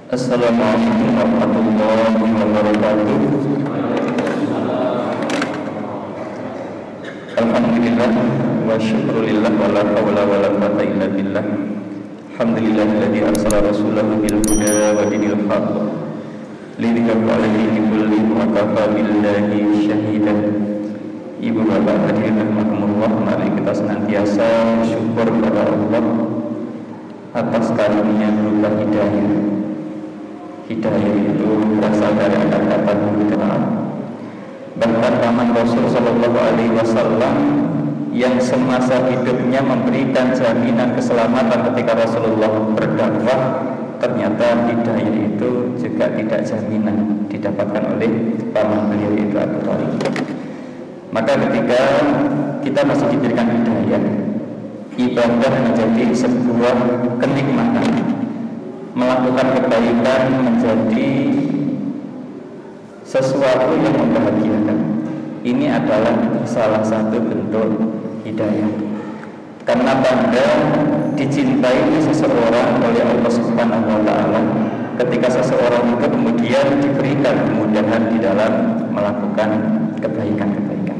Assalamualaikum warahmatullahi wabarakatuh. Alhamdulillah wa syukrulillah wa la hawla wa la quwwata illa billah. Alhamdulillahilladzi arsala rasulahu bil huda wa dinil haqq lidhirahu 'ala dini kullihi wa kafa billahi shahidan. Ibu bapak hadirin rahimakumullah, mari kita senantiasa bersyukur kepada Allah atas karunia berupa hidayah. Hidayah itu berasal dari kata-kata huda. Bahkan paman Rasul Shallallahu Alaihi Wasallam yang semasa hidupnya memberikan jaminan keselamatan ketika Rasulullah berdakwah, ternyata hidayah itu juga tidak jaminan didapatkan oleh paman beliau itu Abu Thalib. Maka ketika kita masih diberikan hidayah, ibadah menjadi sebuah kenikmatan, melakukan kebaikan menjadi sesuatu yang membahagiakan. Ini adalah salah satu bentuk hidayah. Karena tanda dicintai seseorang oleh Allah Subhanahu wa taala ketika seseorang itu kemudian diberikan kemudahan di dalam melakukan kebaikan-kebaikan.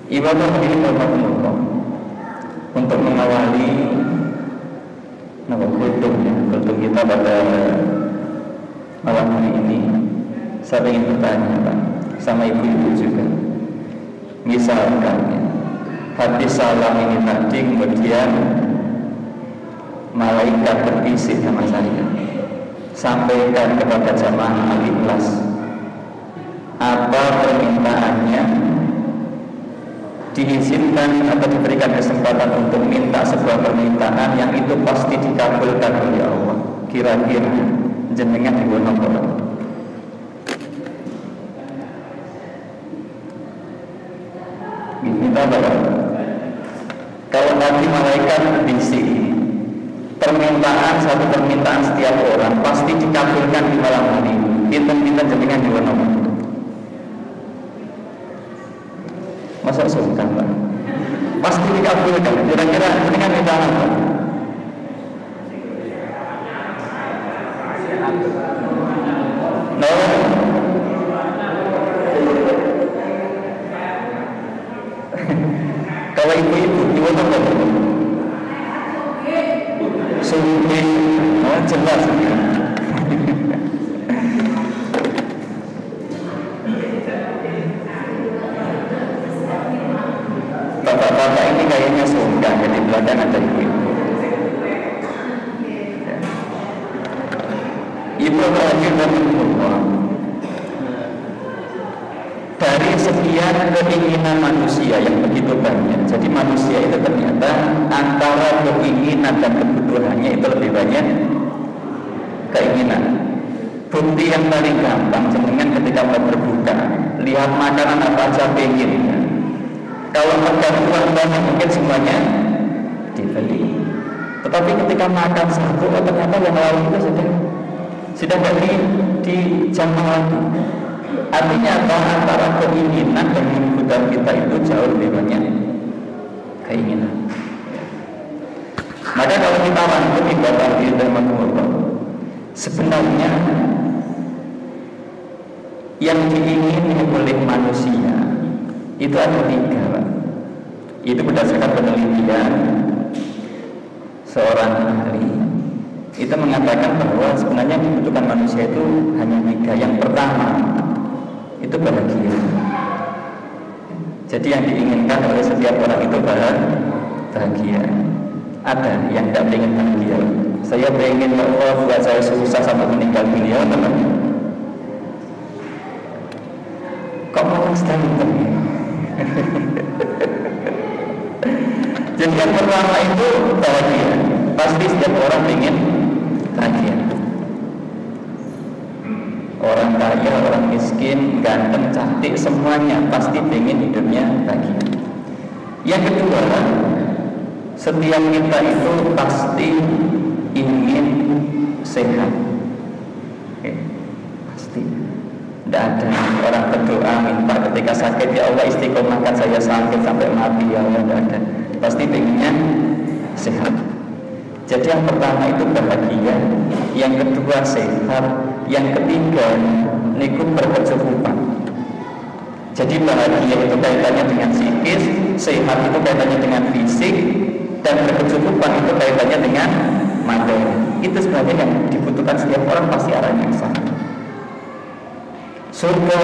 Ibadah ini Allah untuk mengawali kultum kita pada malam hari ini. Saya ingin bertanya Pak, sama ibu-ibu juga. Misalkan hadis salam ini tadi kemudian malaikat berbisik sama saya, sampaikan kepada jamaah al-ikhlas apa permintaannya, diizinkan atau diberikan kesempatan untuk minta sebuah permintaan yang itu pasti dikabulkan oleh Allah. Kira-kira jenengan ibu nomor minta apa? Kalau nanti malaikat berbisik permintaan, satu permintaan setiap orang pasti dikabulkan di malam hari, kita jenengan ibu nomor. Masa sungkan Pak? Pasti dikabulkan. Kira-kira jenengan minta apa? No. Kalau ibu-ibu apa? Sungguh, jelas. Bapak-bapak ini kayaknya sungkan, jadi belakang ada ibu-ibu. Ibu Allah, dari sekian keinginan manusia yang begitu banyak, jadi manusia itu ternyata antara keinginan dan kebutuhannya itu lebih banyak keinginan. Bukti yang paling gampang jenengan ketika mau berbuka, lihat makanan apa aja pengen. Kalau makan uang banyak mungkin semuanya dibeli. Tetapi ketika makan satu, ternyata yang lain itu sudah tidak dijamah lagi. Artinya apa? Antara keinginan dan kebutuhan kita itu jauh lebih banyak keinginan. Maka kalau kita lanjut ibadah kita menurut, sebenarnya yang diingini oleh manusia itu ada tiga Pak. Itu berdasarkan penelitian seorang ahli itu mengatakan bahwa sebenarnya yang dibutuhkan manusia itu hanya tiga. Yang pertama itu bahagia. Jadi yang diinginkan oleh setiap orang itu bahagia. Ada yang tidak ingin bahagia. Saya ingin Allah buat saya susah sampai meninggal dunia, teman. Kok mau sedang jadi yang pertama itu bahagia. Pasti setiap orang ingin bahagia. Orang kaya, orang miskin, ganteng, cantik, semuanya pasti ingin hidupnya bahagia. Yang kedua, setiap kita itu pasti ingin sehat. Pasti. Tidak ada orang berdoa minta ketika sakit, ya Allah istiqomahkan saya sakit sampai mati, ya Allah. Tidak ada. Pasti pengennya sehat. Jadi yang pertama itu bahagia, yang kedua sehat, yang ketiga niku berkecukupan. Jadi bahagia itu kaitannya dengan psikis, sehat itu kaitannya dengan fisik, dan berkecukupan itu kaitannya dengan materi. Itu sebenarnya yang dibutuhkan setiap orang, pasti arahnya ke sana. Surga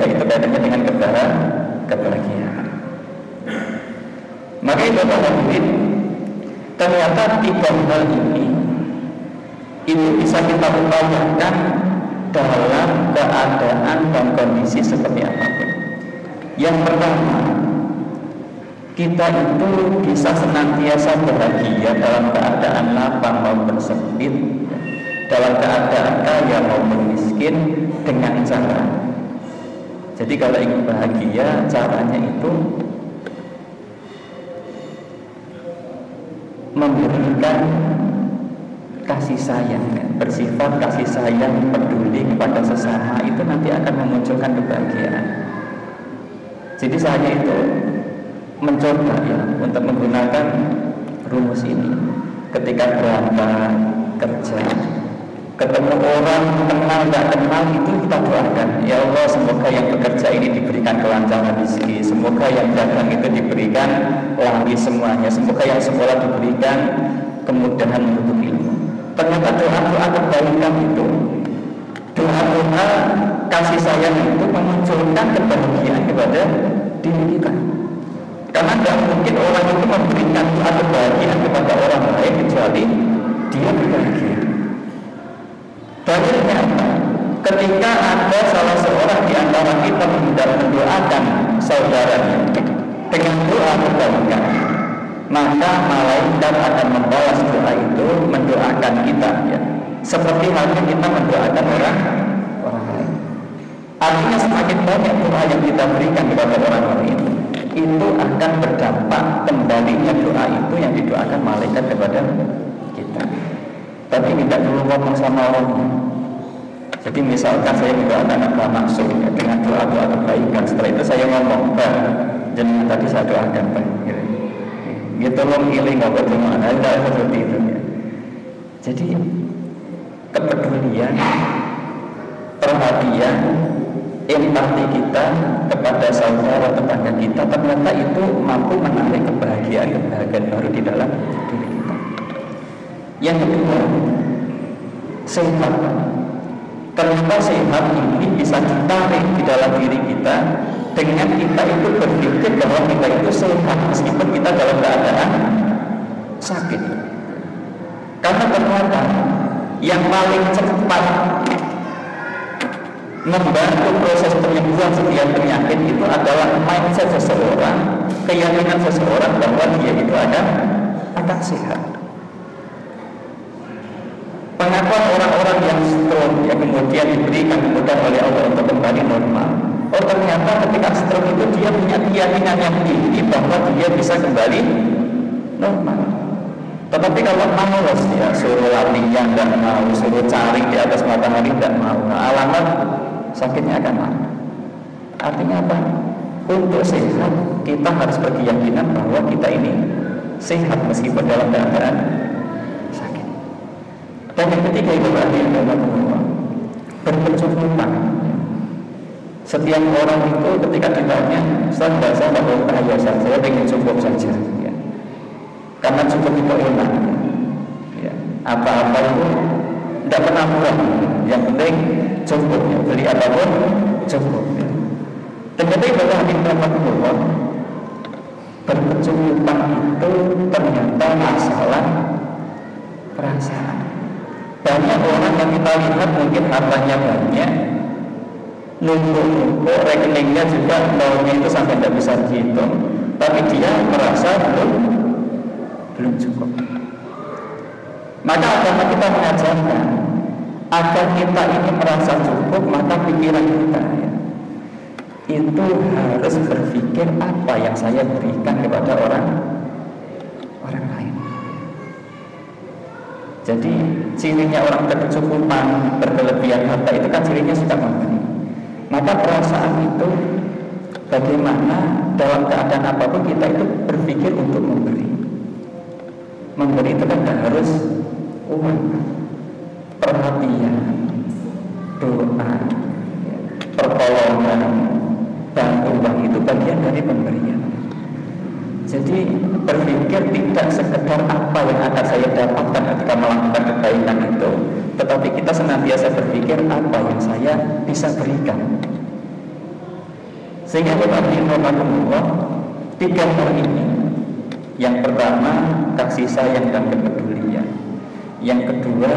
itu kaitannya dengan kebahagiaan. Maka itu ternyata tiga hal ini itu bisa kita upayakan dalam keadaan dan kondisi seperti apapun. Yang pertama, kita itu bisa senantiasa bahagia dalam keadaan lapang maupun sempit, dalam keadaan kaya maupun miskin, dengan cara. Jadi kalau ingin bahagia, caranya itu memberikan kasih sayang, bersifat kasih sayang, peduli kepada sesama, itu nanti akan memunculkan kebahagiaan. Jadi saya itu mencoba untuk menggunakan rumus ini ketika berangkat kerja, ketemu orang kenal nggak kenal, itu kita doakan, ya Allah semoga yang bekerja ini diberikan kelancaran rezeki, semoga yang dagang itu diberikan laris semuanya, semoga yang sekolah diberikan kemudahan menuntut ilmu. Ternyata doa-doa kebaikan itu, doa-doa kasih sayang itu memunculkan kebahagiaan kepada diri kita. Karena tidak mungkin orang itu memberikan doa kebahagiaan kepada orang lain kecuali dia berbahagia. Dalilnya apa? Ketika ada salah seorang di antara kita hendak mendoakan saudaranya dengan doa kebaikan, maka malaikat akan membalas doa itu, mendoakan kita, seperti halnya kita mendoakan orang lain. Artinya semakin banyak doa yang kita berikan kepada orang lain, itu akan berdampak kembalinya doa itu yang didoakan malaikat kepada kita. Tapi tidak perlu ngomong sama orangnya. Jadi misalkan saya mendoakan Abah Maksud dengan doa-doa kebaikan, setelah itu saya ngomong, Pak, jenengan tadi saya doakan, Pak, gitu tolong pilih nggak bagaimana, tidak seperti itu ya. Jadi kepedulian, perhatian, empati kita kepada saudara tetangga kita, ternyata itu mampu menarik kebahagiaan baru di dalam diri kita. Yang kedua, sehat. Ternyata sehat ini bisa ditarik di dalam diri kita dengan kita itu berpikir bahwa kita itu sehat meskipun kita dalam keadaan sakit. Karena ternyata yang paling cepat membantu proses penyembuhan setiap penyakit itu adalah mindset seseorang, keyakinan seseorang bahwa dia itu akan sehat. Pengakuan orang-orang yang stroke yang kemudian diberikan kemudahan oleh Allah untuk kembali normal. Oh ternyata ketika stroke itu dia punya keyakinan yang tinggi bahwa dia bisa kembali normal. Tetapi kalau malas ya, suruh latihan tidak mau, suruh cari di atas matahari tidak mau, alamat sakitnya akan lama. Artinya apa? Untuk sehat kita harus berkeyakinan bahwa kita ini sehat meskipun dalam keadaan sakit. Dan yang ketiga itu adalah berkecukupan. Setiap orang itu ketika ditanya, Ustaz saya tidak mau kaya, saya ingin cukup saja. Ya. Karena cukup itu enak. Ya. Apa-apa itu tidak pernah murah. Yang penting cukup. Ya. Beli apapun cukup. Ya. Ternyata ibadah Allah, berkecukupan itu ternyata masalah perasaan. Banyak orang yang kita lihat mungkin hartanya banyak, numpuk-numpuk, rekeningnya juga nolnya itu sampai tidak bisa dihitung, tapi dia merasa belum cukup. Maka agama kita mengajarkan agar kita ini merasa cukup, maka pikiran kita itu harus berpikir apa yang saya berikan kepada orang lain. Jadi cirinya orang berkecukupan, berkelebihan harta itu kan cirinya sudah memberi. Maka perasaan itu bagaimana dalam keadaan apapun kita itu berpikir untuk memberi. Memberi itu kan tidak harus uang, perhatian, doa, pertolongan, bantuan itu bagian dari pemberian. Jadi berpikir tidak sekedar apa yang akan saya dapatkan ketika melakukan kebaikan itu, tetapi kita senantiasa berpikir apa yang saya bisa berikan. Sehingga Allah, 3 hal ini. Yang pertama, kasih sayang dan kepedulian. Yang kedua,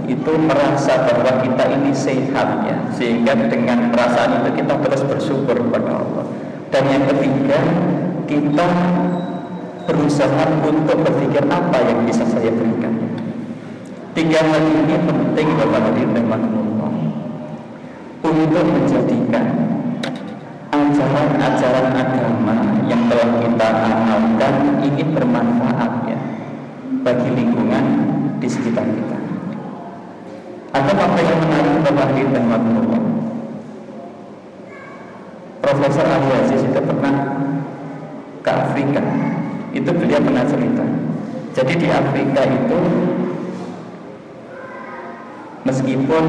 itu merasa bahwa kita ini sehat ya, sehingga dengan perasaan itu kita terus bersyukur kepada Allah. Dan yang ketiga, kita berusaha untuk berpikir apa yang bisa saya berikan. 3 hal ini penting Bapak Hadirin rahimakumullah untuk menjadikan ajaran-ajaran agama yang telah kita amalkan ini bermanfaat ya bagi lingkungan di sekitar kita. Ada apa yang menarik Bapak Hadirin rahimakumullah? Profesor Ali Aziz itu pernah ke Afrika. Itu beliau pernah cerita. Jadi di Afrika itu meskipun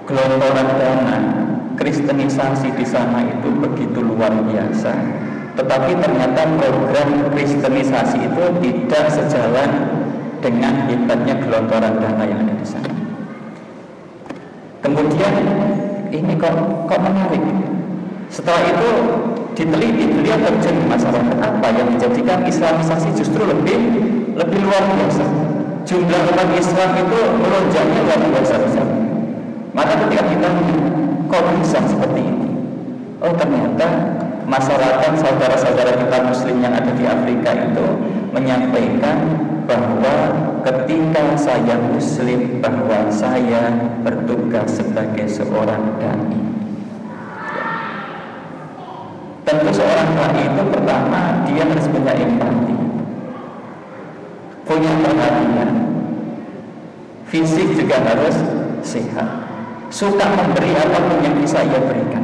gelontoran dana kristenisasi di sana itu begitu luar biasa, tetapi ternyata program kristenisasi itu tidak sejalan dengan hebatnya gelontoran dana yang ada di sana. Kemudian ini kok menarik. Setelah itu diteliti, beliau terjun masyarakat apa yang menjadikan Islamisasi justru lebih luar biasa. Jumlah umat Islam itu melonjaknya luar biasa. Maka ketika kita kok bisa seperti ini? Oh ternyata masyarakat saudara-saudara kita Muslim yang ada di Afrika itu menyampaikan bahwa ketika saya Muslim, bahwa saya bertugas sebagai seorang dai. Tentu seorang dai itu pertama dia harus punya empati, punya perhatian, fisik juga harus sehat, suka memberi apapun yang bisa ia berikan.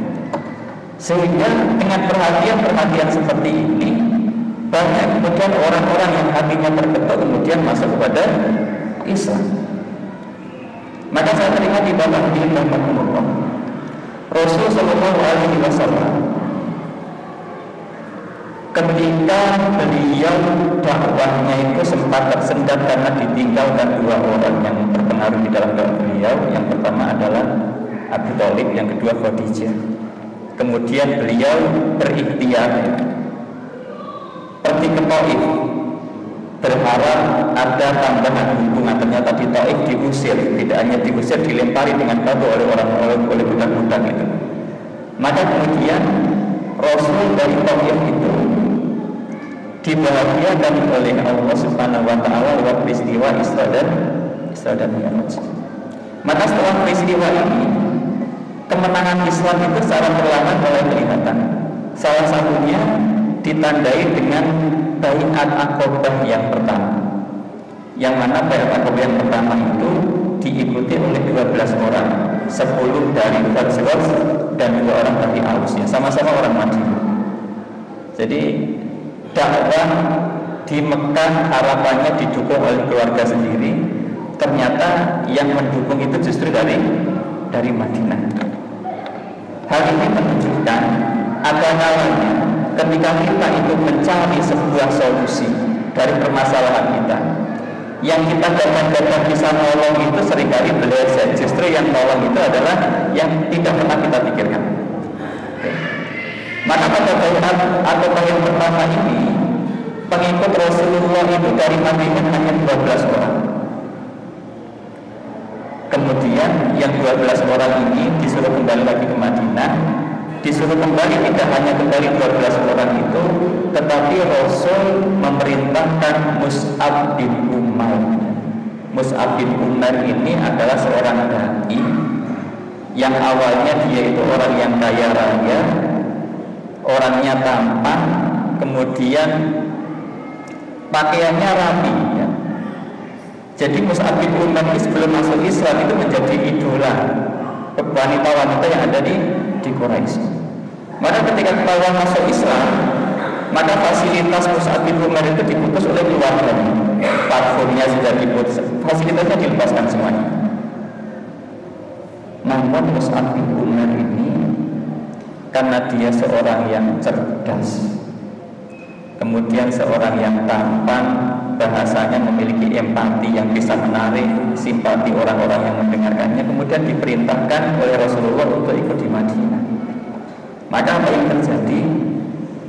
Sehingga dengan perhatian seperti ini banyak kemudian orang-orang yang hatinya terketuk kemudian masuk kepada Islam. Maka saya teringat di Bapak Hadirin rahimakumullah, Rasul Shallallahu Alaihi Wasallam ketika beliau dakwahnya itu sempat tersendat karena ditinggalkan 2 orang yang berpengaruh di dalam dakwah beliau. Yang pertama adalah Abu Thalib, yang kedua Khadijah. Kemudian beliau berikhtiar pergi ke Taif, berharap ada tambahan dukungan. Ternyata di Taif diusir, tidak hanya diusir, dilempari dengan batu oleh budak-budak itu. Maka kemudian Rasul dari Taif itu dibahagiakan oleh Allah Subhanahu wa taala lewat peristiwa Isra dan Mi'raj. Maka setelah peristiwa ini, kemenangan Islam itu secara perlahan mulai kelihatan. Salah satunya ditandai dengan Bai'at Aqabah yang pertama, yang mana Bai'at Aqabah yang pertama itu diikuti oleh 12 orang, 10 dari Khazraj dan 2 orang dari Aus, ya, sama-sama orang Madinah. Jadi dakwah di Mekah harapannya didukung oleh keluarga sendiri, ternyata yang mendukung itu justru dari Madinah. Hal ini menunjukkan ada kalanya ketika kita itu mencari sebuah solusi dari permasalahan kita, yang kita kadang-kadang bisa nolong itu seringkali belajar, justru yang nolong itu adalah yang tidak pernah kita pikirkan. Maka pada Bai'at atau yang pertama ini, pengikut Rasulullah itu dari Madinah hanya 12 orang. Kemudian yang 12 orang ini disuruh kembali lagi ke Madinah. Disuruh kembali tidak hanya kembali 12 orang itu, tetapi Rasul memerintahkan Mus'ab bin Umair. Mus'ab bin Umair ini adalah seorang dai yang awalnya dia itu orang yang kaya raya, orangnya tampan, kemudian pakaiannya rapi ya. Jadi Mus'ab bin Umair sebelum masuk Islam itu menjadi idola wanita-wanita yang ada di Quraisy. Maka ketika ketahuan masuk Islam, Maka fasilitas Mus'ab bin Umair itu diputus oleh keluarga. Platformnya sudah diputus, fasilitasnya dilepaskan semuanya. Namun Mus'ab bin Umair ini karena dia seorang yang cerdas, kemudian seorang yang tampan, bahasanya memiliki empati yang bisa menarik simpati orang-orang yang mendengarkannya, kemudian diperintahkan oleh Rasulullah untuk ikut di Madinah. Maka apa yang terjadi?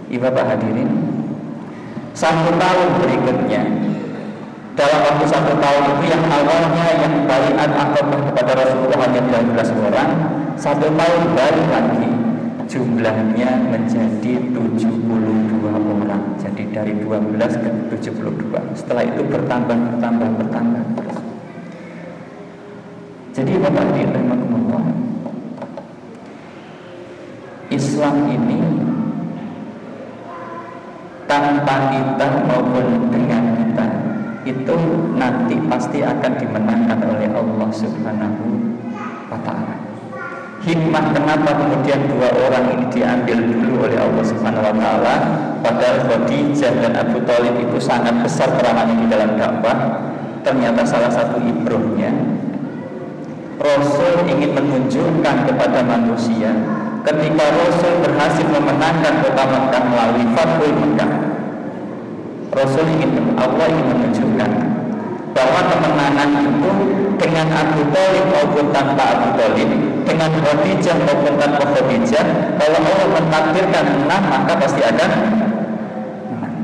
Ibu bapak hadirin, 1 tahun berikutnya, dalam waktu 1 tahun itu yang awalnya yang baiat akobah kepada Rasulullah hanya 12 orang, 1 tahun baru lagi jumlahnya menjadi 72 orang. Jadi dari 12 ke 72. Setelah itu bertambah. Jadi Bapak rahimahumullah, Islam ini tanpa kita maupun dengan kita itu nanti pasti akan dimenangkan oleh Allah Subhanahu wa ta'ala. Hikmah kenapa kemudian 2 orang ini diambil dulu oleh Allah Subhanahu wa ta'ala, padahal Khadijah dan Abu Thalib itu sangat besar peranannya di dalam dakwah. Ternyata salah satu ibrohnya, Rasul ingin menunjukkan kepada manusia ketika Rasul berhasil memenangkan kota Mekah melalui Fathul Mekah. Allah ingin menunjukkan bahwa kemenangan itu dengan Abu Thalib maupun tanpa Abu Thalib, dengan Khadijah maupun tanpa Khadijah, kalau Allah mentakdirkan menang maka pasti akan menang.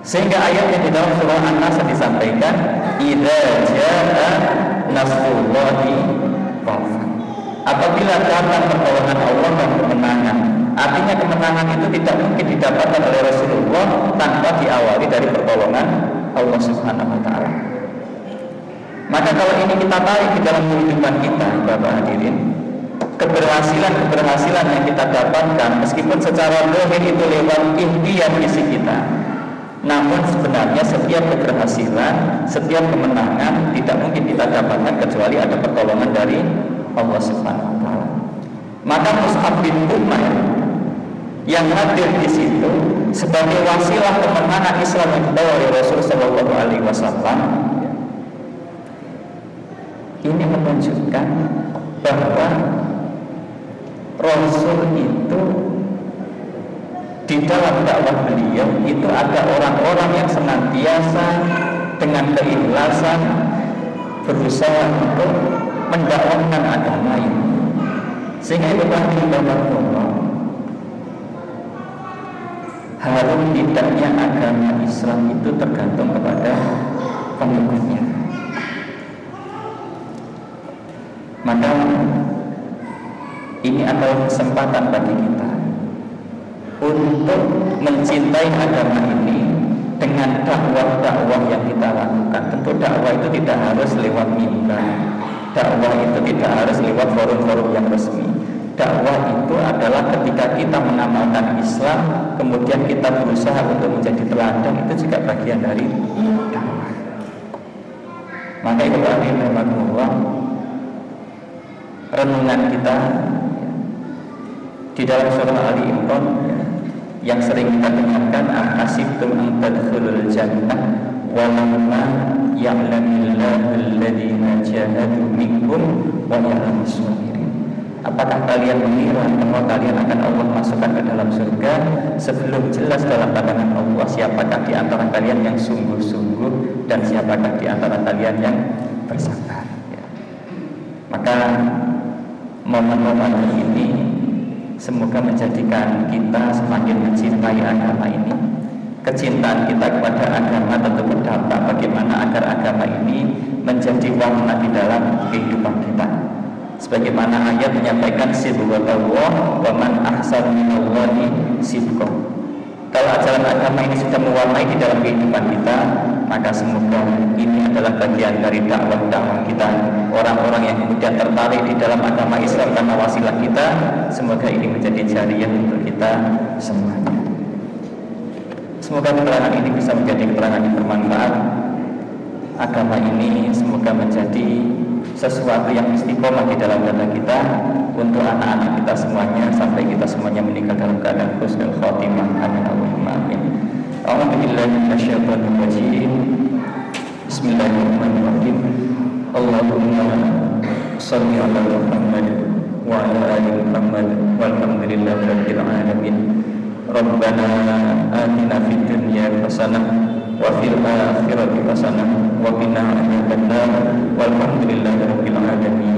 Sehingga ayatnya di dalam surah An-Nasr disampaikan, idza jaa nasrullahi wal fath. Apabila datang pertolongan Allah dan kemenangan, artinya kemenangan itu tidak mungkin didapatkan oleh Rasulullah tanpa diawali dari pertolongan Allah Subhanahu wa ta'ala. Maka kalau ini kita tarik di dalam kehidupan kita, Bapak hadirin, keberhasilan yang kita dapatkan meskipun secara zahir itu lewat ikhtiar fisik kita, namun sebenarnya setiap keberhasilan, setiap kemenangan tidak mungkin kita dapatkan kecuali ada pertolongan dari Allah Subhanahu wa ta'ala. Maka Mus'ab bin Umair yang hadir di situ sebagai wasilah kemenangan Islam yang dibawa oleh Rasul sallallahu alaihi wasallam, ini menunjukkan bahwa Rasul itu di dalam dakwah beliau itu ada orang-orang yang senantiasa dengan keikhlasan berusaha untuk mendakwahkan agama ini. Sehingga itu harum tidaknya agama Islam itu tergantung kepada pengikutnya. Maka ini adalah kesempatan bagi kita untuk mencintai agama ini dengan dakwah-dakwah yang kita lakukan. Tentu dakwah itu tidak harus lewat mimbar, dakwah itu tidak harus lewat forum-forum yang resmi. Dakwah itu adalah ketika kita mengamalkan Islam, kemudian kita berusaha untuk menjadi teladan, itu juga bagian dari dakwah. Maka itu tadi memang renungan kita di dalam surah Ali Imran yang sering kita dengarkan, ahasibtum an tadkhulul jannah walamma ya'lamillahu alladhina jahadu minkum wa ya'lamus sabirin. Apakah kalian mengira bahwa kalian akan Allah masukkan ke dalam surga sebelum jelas dalam pandangan Allah siapakah di antara kalian yang sungguh-sungguh dan siapakah di antara kalian yang bersabar, ya. Maka momen-momen ini semoga menjadikan kita semakin mencintai agama ini. Kecintaan kita kepada agama tentu berdampak bagaimana agar agama ini menjadi warna di dalam kehidupan kita. Sebagaimana ayat menyampaikan sibghatullah wa man ahsanu minallahi sibghah. Kalau ajaran agama ini sudah mewarnai di dalam kehidupan kita, maka semoga ini adalah bagian dari dakwah-dakwah kita. Orang-orang yang kemudian tertarik di dalam agama Islam karena wasilah kita, semoga ini menjadi jariyah untuk kita semuanya. Semoga keterangan ini bisa menjadi keterangan yang bermanfaat. Agama ini semoga menjadi sesuatu yang istiqomah di dalam dada kita, untuk anak-anak kita semuanya, sampai kita semuanya meninggal dalam keadaan husnul khotimah. Amin Allahumma amin. A'udzu billahi minasyaitonir rajim. Bismillahirrahmanirrahim. Allahumma shalli ala Muhammad wa ala ali Muhammad walhamdulillahi rabbil alamin. Rabbana atina fid dunya hasanah wa fil akhirati hasanah wa qina adzabannar walhamdulillahi rabbil alamin.